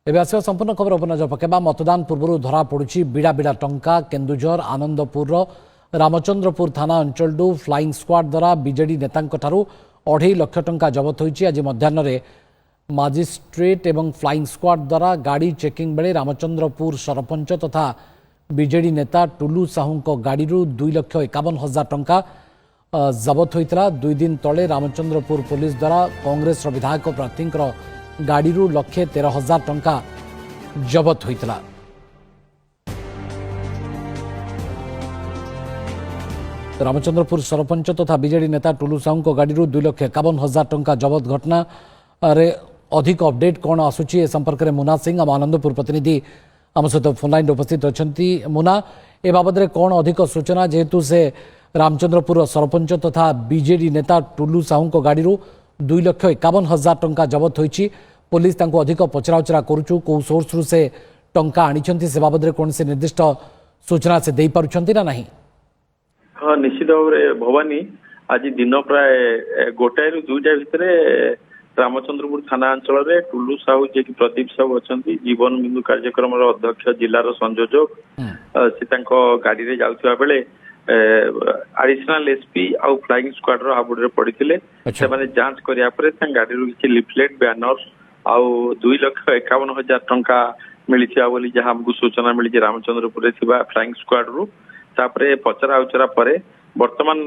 एवं आस संपूर्ण खबर उपर नजर पकेबा मतदान पूर्व धरा पड़ी बिड़ा बिड़ा टंका केन्दुझर आनंदपुर रामचंद्रपुर थाना अंचल फ्लाइंग स्क्वाड द्वारा बीजेडी नेता 2.5 लाख टंका जबत होती। आज मध्याह्न मजिस्ट्रेट एवं फ्लाइंग स्क्वाड द्वारा गाड़ी चेकिंग बेले रामचंद्रपुर सरपंच तथा बीजेडी नेता टुलू साहू गाड़ी 2,51,000 टंका जबत होता। 2 दिन तले रामचंद्रपुर पुलिस द्वारा कांग्रेस विधायक प्रार्थी गाड़ी 1,13,000 टंका जबत होता। रामचंद्रपुर सरपंच तथा बीजेडी नेता टुलू साहू गाड़ी 2,51,000 टंका जबत घटना रे अधिक अपडेट कौन आसूची ए संपर्क में मुना सिंह आम आनंदपुर प्रतिनिधि आम सहित फोनलाइन उपस्थित अच्छा। मुना ए बाबद कौन अधिक सूचना जेहेतु से रामचंद्रपुर सरपंच तथा बीजेडी नेता टुलू साहू गाड़ी 2,51,000 टंका जबत होती। पुलिस तांको अधिक पचराउचरा करुचु कौ सोर्स रु से टंका आनी से बाबद कौन से निर्दिष्ट सूचना से दे पारुछंती ना नहीं? हाँ, निश्चित भाव में भवानी आज दिन प्राय 1 ରୁ 2ଟା भितर रामचंद्रपुर थाना अंचल में टुलू साहू जी प्रदीप साहू अच्छा जीवन बिंदु कार्यक्रम अध्यक्ष जिलार संयोजक से गाड़ी में जाऊा बेले एडिशनल एसपी आउ फ्लाइंग स्क्वाड हाबुड़े पड़े से जांच कराया गाड़ी किसी लिफलेट बैनर आउ 2,51,000 टंका मिलता बोली जहाँ आमको सूचना मिली रामचंद्रपुर फ्लाइंग स्क्वाड रु तापरे पचरा उचरा परे वर्तमान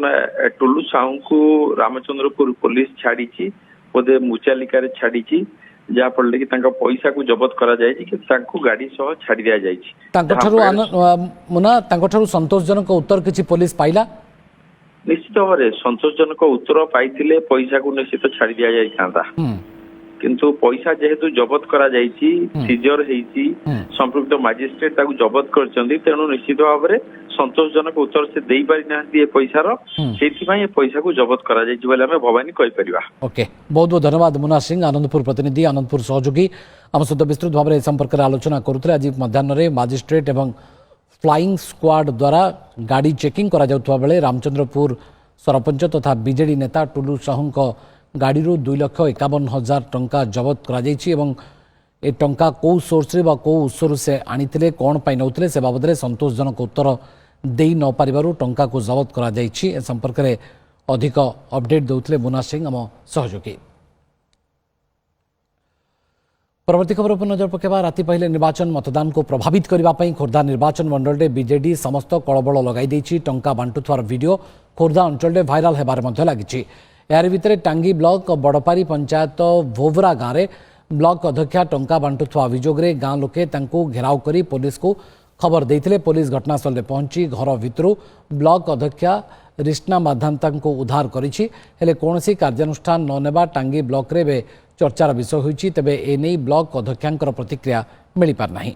टुलू साहू को रामचंद्रपुर पुलिस छाड़ी बोधे मुचालिका छाड़ी जहाँफल कि पैसा को जबत करा गाड़ी सह छाड़ी दि जाए। मुना संतोषजनक उत्तर किसी पुलिस पाइला? निश्चित भाव में संतोषजनक उत्तर पाई पैसा को निश्चित छाड़ी दि जाता किंतु पैसा जेहेतु जबत करा सीजर संपृक्त मजिस्ट्रेट जबत कर तेणु निश्चित भाव में संतोषजनक उत्तर से दे पारि ना पैसार से पैसा को जबत करा भवानी कहीपर। ओके, बहुत बहुत धन्यवाद मुना सिंह आनंदपुर प्रतिनिधि आनंदपुर सहयोगी आम सहित विस्तृत भाव में संपर्क में आलोचना करुले। आज मध्याह्न मजिस्ट्रेट एवं फ्लाइंग स्क्वाड द्वारा गाड़ी चेकिंग करा जाउथवा बेले रामचंद्रपुर सरपंच तथा बीजेडी नेता टुलू साहू गाड़ी 2,51,000 टंका जबत करा जायछि एवं ए टंका कौ सोर्स रे बा कौ उत्सर से आनिथिले कौन पाई नौथिले से बाबद संतोषजनक उत्तर दे न पारिबारु टंका को जबत करा जायछि। ए संपर्क में अधिक अपडेट देउथिले मुना सिंह आम सहयोगी। परवर्ती खबर पर नजर पकेबा राति पहले निर्वाचन मतदान को प्रभावित करने खोर्धा निर्वाचन मंडल में बीजेडी समस्त कलबल लगाई देछि। टंका बांटुथार वीडियो खोर्धा अंचल में भाइराल हेबार मध्य लागिछि। यार भितर टांगी ब्लॉक बड़पारी पंचायत भोवरा गाँव में ब्लॉक अध्यक्षा टंका बांटुथवा अभियोग में गाँ लोके घेराव कर पुलिस को खबर देते। पुलिस घटनास्थल में पहुंची घर भितर ब्लॉक अध्यक्षा रिश्ना माधांता को उद्धार करिछि। हेले कौनसी कार्यानुष्ठान न नेबा टांगी ब्लॉक रे चर्चार विषय होइछि। तेबे एने ब्लॉक अध्यक्षांकर प्रतिक्रिया मिल पार नहीं।